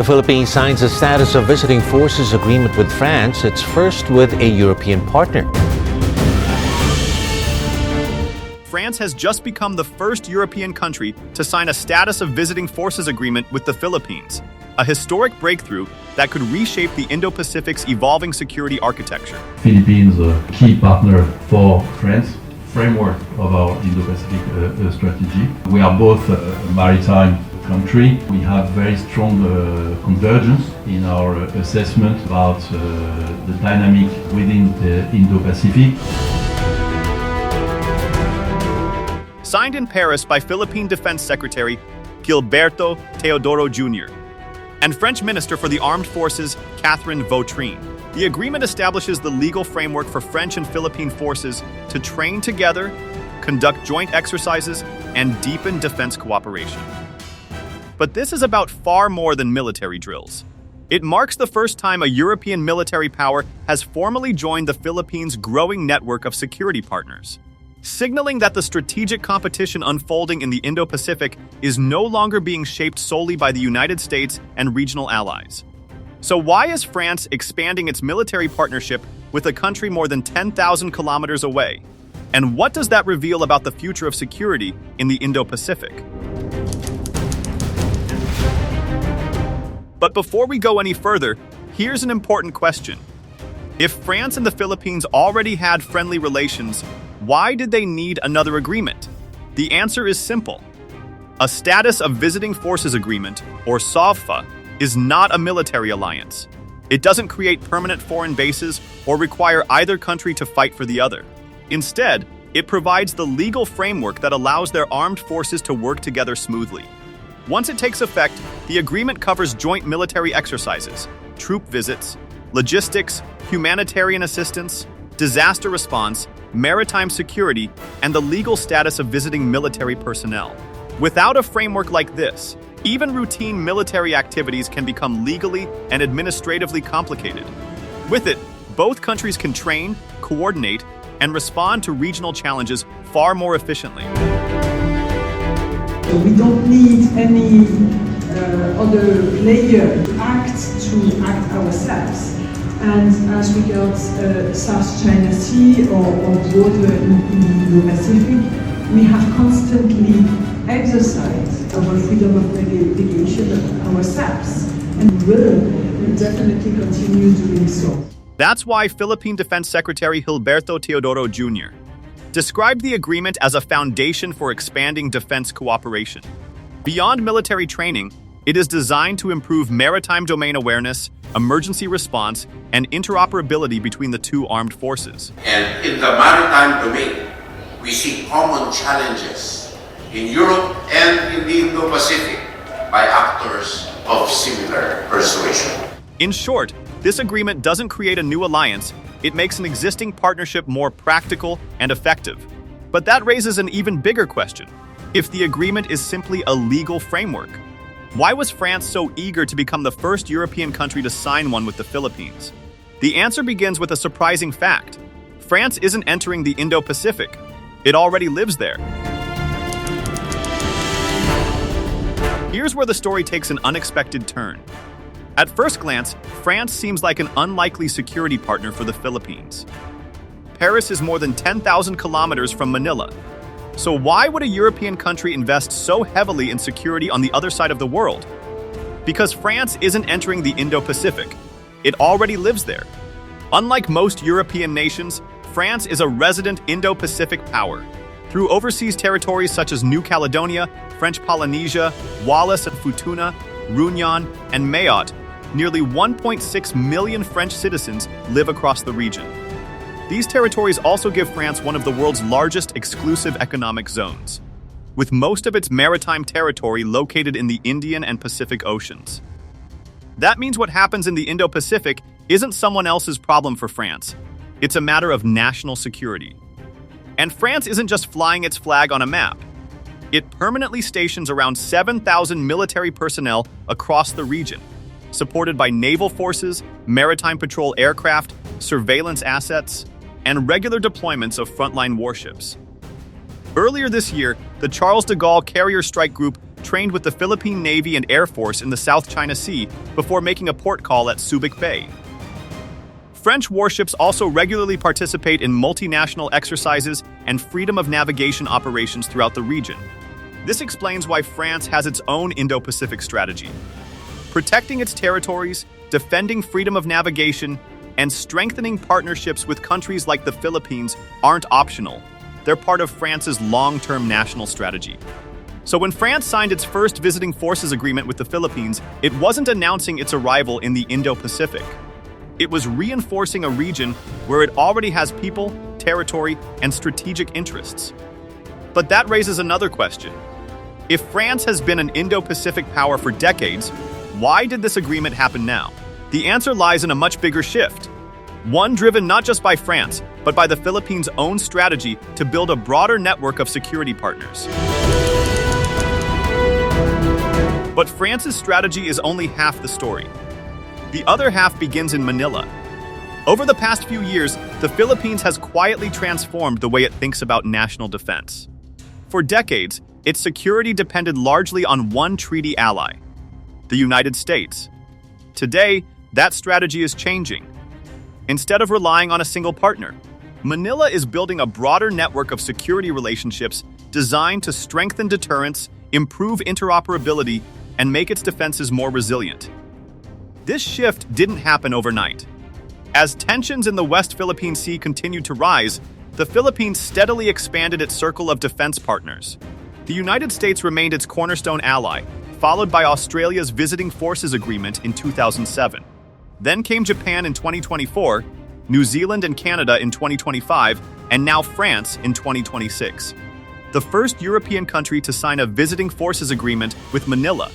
The Philippines signs a status of visiting forces agreement with France, its first with a European partner. France has just become the first European country to sign a status of visiting forces agreement with the Philippines, a historic breakthrough that could reshape the Indo-Pacific's evolving security architecture. Philippines is a key partner for France, framework of our Indo-Pacific strategy. We are both a maritime country. We have very strong convergence in our assessment about the dynamic within the Indo-Pacific. Signed in Paris by Philippine Defense Secretary Gilberto Teodoro Jr. and French Minister for the Armed Forces Catherine Vautrin. The agreement establishes the legal framework for French and Philippine forces to train together, conduct joint exercises, and deepen defense cooperation. But this is about far more than military drills. It marks the first time a European military power has formally joined the Philippines' growing network of security partners, signaling that the strategic competition unfolding in the Indo-Pacific is no longer being shaped solely by the United States and regional allies. So why is France expanding its military partnership with a country more than 10,000 kilometers away? And what does that reveal about the future of security in the Indo-Pacific? But before we go any further, here's an important question. If France and the Philippines already had friendly relations, why did they need another agreement? The answer is simple. A status of visiting forces agreement, or SOVFA, is not a military alliance. It doesn't create permanent foreign bases or require either country to fight for the other. Instead, it provides the legal framework that allows their armed forces to work together smoothly. Once it takes effect, the agreement covers joint military exercises, troop visits, logistics, humanitarian assistance, disaster response, maritime security, and the legal status of visiting military personnel. Without a framework like this, even routine military activities can become legally and administratively complicated. With it, both countries can train, coordinate, and respond to regional challenges far more efficiently. We don't need any other player to act ourselves. And as regards South China Sea or water in the Indo-Pacific, we have constantly exercised our freedom of navigation ourselves and will definitely continue doing so. That's why Philippine Defense Secretary Gilberto Teodoro Jr. described the agreement as a foundation for expanding defense cooperation. Beyond military training, it is designed to improve maritime domain awareness, emergency response, and interoperability between the two armed forces. And in the maritime domain, we see common challenges in Europe and in the Indo-Pacific by actors of similar persuasion. In short, this agreement doesn't create a new alliance, it makes an existing partnership more practical and effective. But that raises an even bigger question. If the agreement is simply a legal framework, why was France so eager to become the first European country to sign one with the Philippines? The answer begins with a surprising fact. France isn't entering the Indo-Pacific. It already lives there. Here's where the story takes an unexpected turn. At first glance, France seems like an unlikely security partner for the Philippines. Paris is more than 10,000 kilometers from Manila. So why would a European country invest so heavily in security on the other side of the world? Because France isn't entering the Indo-Pacific. It already lives there. Unlike most European nations, France is a resident Indo-Pacific power. Through overseas territories such as New Caledonia, French Polynesia, Wallis and Futuna, Réunion, and Mayotte, nearly 1.6 million French citizens live across the region. These territories also give France one of the world's largest exclusive economic zones, with most of its maritime territory located in the Indian and Pacific Oceans. That means what happens in the Indo-Pacific isn't someone else's problem for France. It's a matter of national security. And France isn't just flying its flag on a map. It permanently stations around 7,000 military personnel across the region, supported by naval forces, maritime patrol aircraft, surveillance assets, and regular deployments of frontline warships. Earlier this year, the Charles de Gaulle Carrier Strike Group trained with the Philippine Navy and Air Force in the South China Sea before making a port call at Subic Bay. French warships also regularly participate in multinational exercises and freedom of navigation operations throughout the region. This explains why France has its own Indo-Pacific strategy. Protecting its territories, defending freedom of navigation, and strengthening partnerships with countries like the Philippines aren't optional. They're part of France's long-term national strategy. So when France signed its first visiting forces agreement with the Philippines, it wasn't announcing its arrival in the Indo-Pacific. It was reinforcing a region where it already has people, territory, and strategic interests. But that raises another question. If France has been an Indo-Pacific power for decades, why did this agreement happen now? The answer lies in a much bigger shift. One driven not just by France, but by the Philippines' own strategy to build a broader network of security partners. But France's strategy is only half the story. The other half begins in Manila. Over the past few years, the Philippines has quietly transformed the way it thinks about national defense. For decades, its security depended largely on one treaty ally, the United States. Today, that strategy is changing. Instead of relying on a single partner, Manila is building a broader network of security relationships designed to strengthen deterrence, improve interoperability, and make its defenses more resilient. This shift didn't happen overnight. As tensions in the West Philippine Sea continued to rise, the Philippines steadily expanded its circle of defense partners. The United States remained its cornerstone ally, followed by Australia's Visiting Forces Agreement in 2007. Then came Japan in 2024, New Zealand and Canada in 2025, and now France in 2026. The first European country to sign a Visiting Forces Agreement with Manila.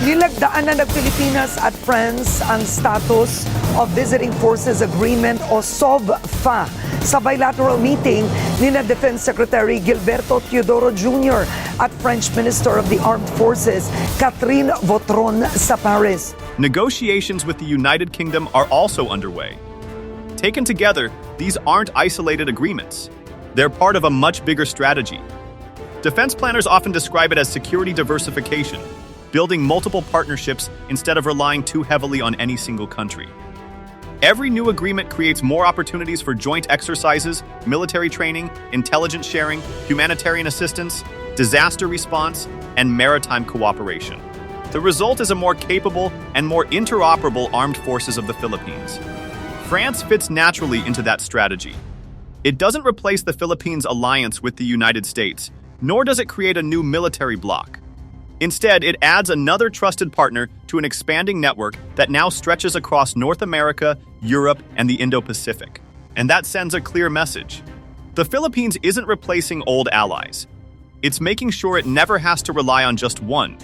Nilagdaanan ng Pilipinas at France ang status of Visiting Forces Agreement o SOVFA sa bilateral meeting ni na Defense Secretary Gilberto Teodoro Jr. at French Minister of the Armed Forces Catherine Vautrin sa Paris. Negotiations with the United Kingdom are also underway. Taken together, these aren't isolated agreements. They're part of a much bigger strategy. Defense planners often describe it as security diversification, building multiple partnerships instead of relying too heavily on any single country. Every new agreement creates more opportunities for joint exercises, military training, intelligence sharing, humanitarian assistance, disaster response, and maritime cooperation. The result is a more capable and more interoperable armed forces of the Philippines. France fits naturally into that strategy. It doesn't replace the Philippines' alliance with the United States, nor does it create a new military bloc. Instead, it adds another trusted partner to an expanding network that now stretches across North America, Europe, and the Indo-Pacific. And that sends a clear message. The Philippines isn't replacing old allies. It's making sure it never has to rely on just one.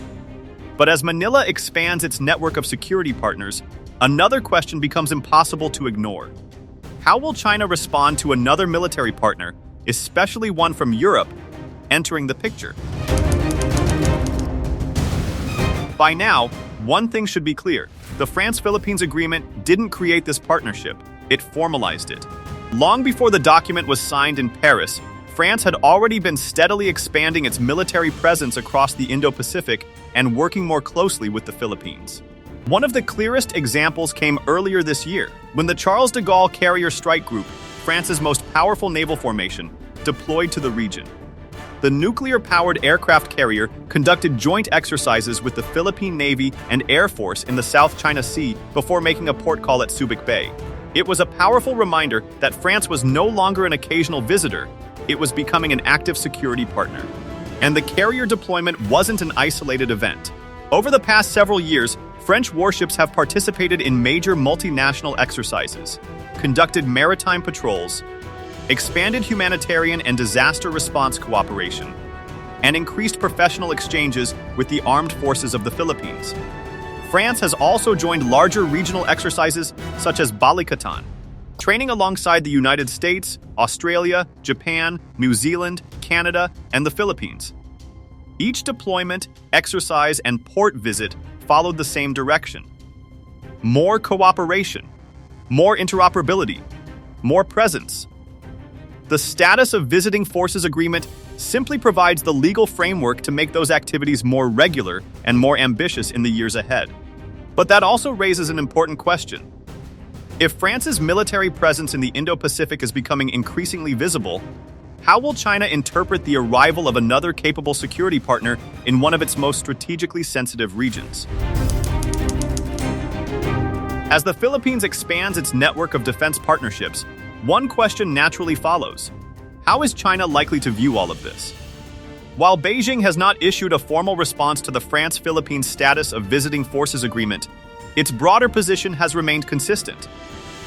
But as Manila expands its network of security partners, another question becomes impossible to ignore. How will China respond to another military partner, especially one from Europe, entering the picture? By now, one thing should be clear. The France-Philippines agreement didn't create this partnership, it formalized it. Long before the document was signed in Paris, France had already been steadily expanding its military presence across the Indo-Pacific and working more closely with the Philippines. One of the clearest examples came earlier this year, when the Charles de Gaulle Carrier Strike Group, France's most powerful naval formation, deployed to the region. The nuclear-powered aircraft carrier conducted joint exercises with the Philippine Navy and Air Force in the South China Sea before making a port call at Subic Bay. It was a powerful reminder that France was no longer an occasional visitor, it was becoming an active security partner. And the carrier deployment wasn't an isolated event. Over the past several years, French warships have participated in major multinational exercises, conducted maritime patrols, expanded humanitarian and disaster response cooperation, and increased professional exchanges with the armed forces of the Philippines. France has also joined larger regional exercises such as Balikatan, training alongside the United States, Australia, Japan, New Zealand, Canada, and the Philippines. Each deployment, exercise, and port visit followed the same direction. More cooperation, more interoperability, more presence. The Status of Visiting Forces Agreement simply provides the legal framework to make those activities more regular and more ambitious in the years ahead. But that also raises an important question. If France's military presence in the Indo-Pacific is becoming increasingly visible, how will China interpret the arrival of another capable security partner in one of its most strategically sensitive regions? As the Philippines expands its network of defense partnerships, one question naturally follows. How is China likely to view all of this? While Beijing has not issued a formal response to the France-Philippines Status of Visiting Forces Agreement, its broader position has remained consistent.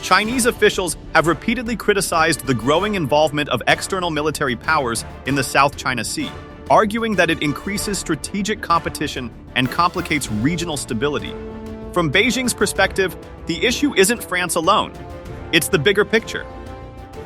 Chinese officials have repeatedly criticized the growing involvement of external military powers in the South China Sea, arguing that it increases strategic competition and complicates regional stability. From Beijing's perspective, the issue isn't France alone. It's the bigger picture.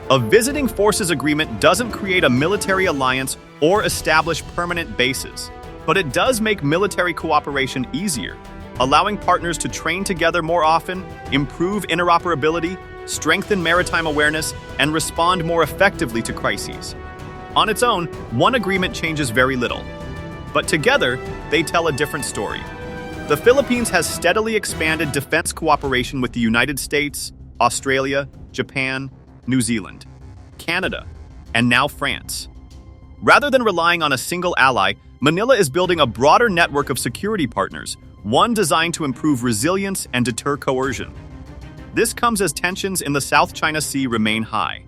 A visiting forces agreement doesn't create a military alliance or establish permanent bases, but it does make military cooperation easier, allowing partners to train together more often, improve interoperability, strengthen maritime awareness, and respond more effectively to crises. On its own, one agreement changes very little, but together, they tell a different story. The Philippines has steadily expanded defense cooperation with the United States, Australia, Japan, New Zealand, Canada, and now France. Rather than relying on a single ally, Manila is building a broader network of security partners, one designed to improve resilience and deter coercion. This comes as tensions in the South China Sea remain high.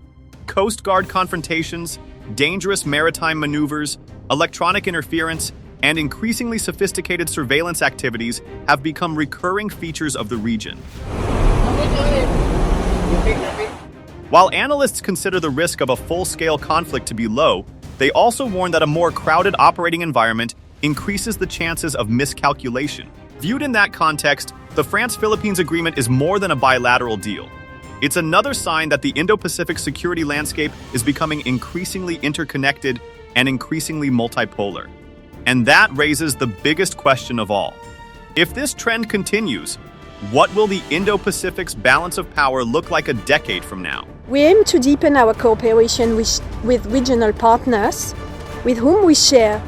Coast Guard confrontations, dangerous maritime maneuvers, electronic interference, and increasingly sophisticated surveillance activities have become recurring features of the region. While analysts consider the risk of a full-scale conflict to be low, they also warn that a more crowded operating environment increases the chances of miscalculation. Viewed in that context, the France-Philippines agreement is more than a bilateral deal. It's another sign that the Indo-Pacific security landscape is becoming increasingly interconnected and increasingly multipolar. And that raises the biggest question of all. If this trend continues, what will the Indo-Pacific's balance of power look like a decade from now? We aim to deepen our cooperation with regional partners with whom we share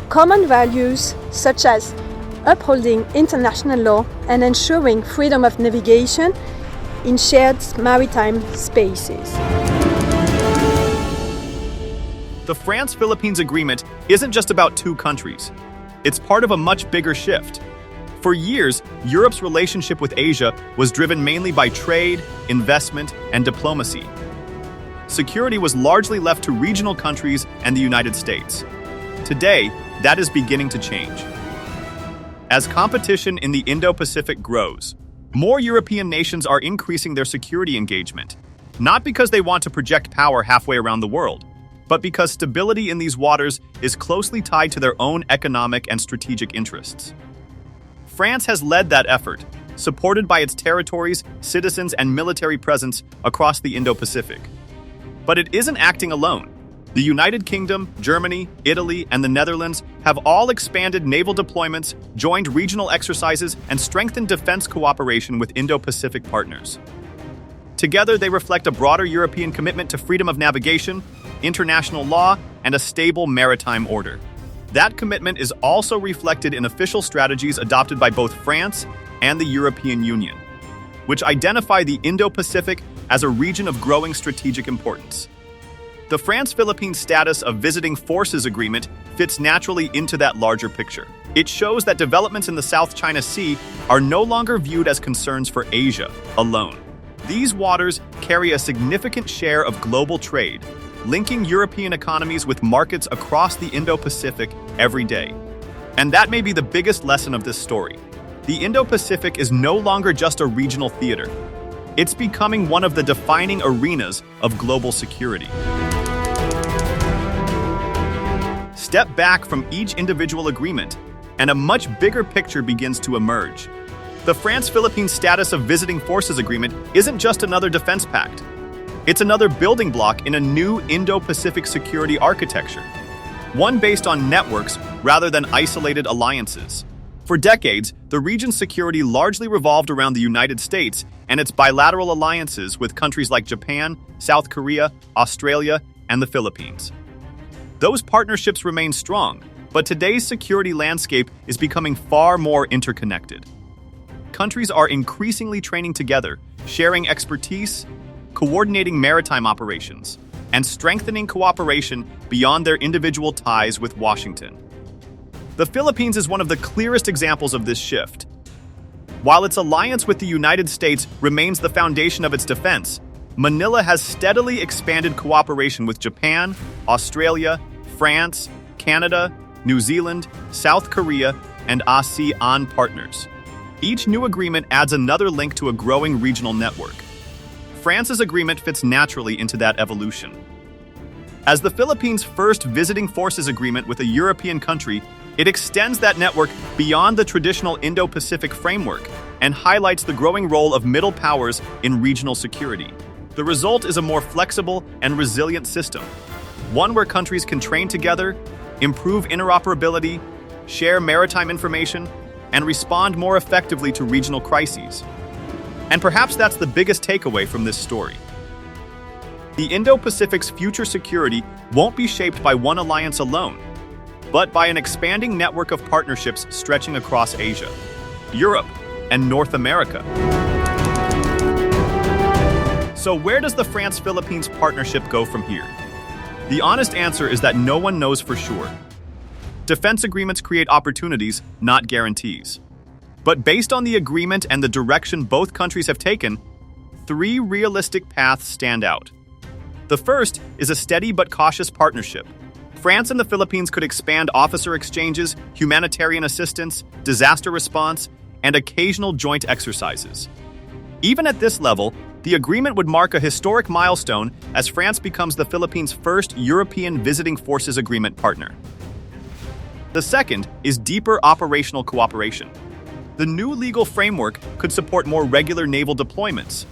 common values such as upholding international law and ensuring freedom of navigation in shared maritime spaces. The France-Philippines agreement isn't just about two countries. It's part of a much bigger shift. For years, Europe's relationship with Asia was driven mainly by trade, investment, and diplomacy. Security was largely left to regional countries and the United States. Today, that is beginning to change. As competition in the Indo-Pacific grows, more European nations are increasing their security engagement, not because they want to project power halfway around the world, but because stability in these waters is closely tied to their own economic and strategic interests. France has led that effort, supported by its territories, citizens, and military presence across the Indo-Pacific. But it isn't acting alone. The United Kingdom, Germany, Italy, and the Netherlands have all expanded naval deployments, joined regional exercises, and strengthened defense cooperation with Indo-Pacific partners. Together, they reflect a broader European commitment to freedom of navigation, international law, and a stable maritime order. That commitment is also reflected in official strategies adopted by both France and the European Union, which identify the Indo-Pacific as a region of growing strategic importance. The France-Philippines Status of Visiting Forces Agreement fits naturally into that larger picture. It shows that developments in the South China Sea are no longer viewed as concerns for Asia alone. These waters carry a significant share of global trade, linking European economies with markets across the Indo-Pacific every day. And that may be the biggest lesson of this story. The Indo-Pacific is no longer just a regional theater. It's becoming one of the defining arenas of global security. Step back from each individual agreement, and a much bigger picture begins to emerge. The France-Philippines Status of Visiting Forces Agreement isn't just another defense pact. It's another building block in a new Indo-Pacific security architecture, one based on networks rather than isolated alliances. For decades, the region's security largely revolved around the United States and its bilateral alliances with countries like Japan, South Korea, Australia, and the Philippines. Those partnerships remain strong, but today's security landscape is becoming far more interconnected. Countries are increasingly training together, sharing expertise, coordinating maritime operations, and strengthening cooperation beyond their individual ties with Washington. The Philippines is one of the clearest examples of this shift. While its alliance with the United States remains the foundation of its defense, Manila has steadily expanded cooperation with Japan, Australia, France, Canada, New Zealand, South Korea, and ASEAN partners. Each new agreement adds another link to a growing regional network. France's agreement fits naturally into that evolution. As the Philippines' first visiting forces agreement with a European country, it extends that network beyond the traditional Indo-Pacific framework and highlights the growing role of middle powers in regional security. The result is a more flexible and resilient system, one where countries can train together, improve interoperability, share maritime information, and respond more effectively to regional crises. And perhaps that's the biggest takeaway from this story. The Indo-Pacific's future security won't be shaped by one alliance alone, but by an expanding network of partnerships stretching across Asia, Europe, and North America. So where does the France-Philippines partnership go from here? The honest answer is that no one knows for sure. Defense agreements create opportunities, not guarantees. But based on the agreement and the direction both countries have taken, 3 realistic paths stand out. The first is a steady but cautious partnership. France and the Philippines could expand officer exchanges, humanitarian assistance, disaster response, and occasional joint exercises. Even at this level, the agreement would mark a historic milestone as France becomes the Philippines' first European Visiting Forces Agreement partner. The second is deeper operational cooperation. The new legal framework could support more regular naval deployments,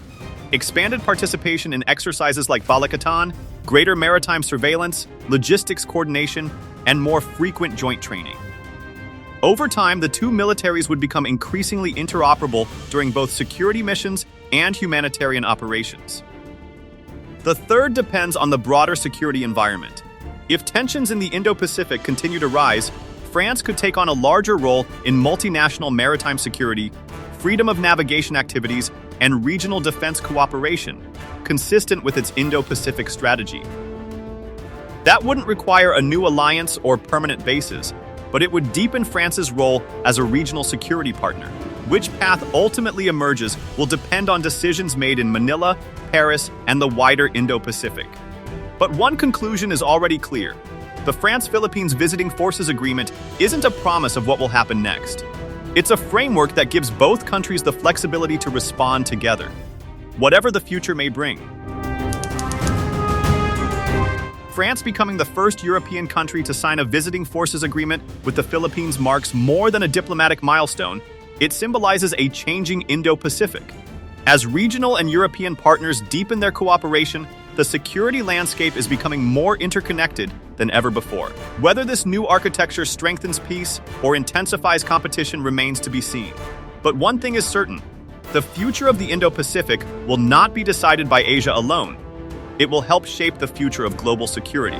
expanded participation in exercises like Balikatan, greater maritime surveillance, logistics coordination, and more frequent joint training. Over time, the two militaries would become increasingly interoperable during both security missions and humanitarian operations. The third depends on the broader security environment. If tensions in the Indo-Pacific continue to rise, France could take on a larger role in multinational maritime security, freedom of navigation activities, and regional defense cooperation, consistent with its Indo-Pacific strategy. That wouldn't require a new alliance or permanent bases, but it would deepen France's role as a regional security partner. Which path ultimately emerges will depend on decisions made in Manila, Paris, and the wider Indo-Pacific. But one conclusion is already clear. The France-Philippines Visiting Forces Agreement isn't a promise of what will happen next. It's a framework that gives both countries the flexibility to respond together, whatever the future may bring. France becoming the first European country to sign a visiting forces agreement with the Philippines marks more than a diplomatic milestone. It symbolizes a changing Indo-Pacific. As regional and European partners deepen their cooperation, the security landscape is becoming more interconnected than ever before. Whether this new architecture strengthens peace or intensifies competition remains to be seen. But one thing is certain: the future of the Indo-Pacific will not be decided by Asia alone. It will help shape the future of global security.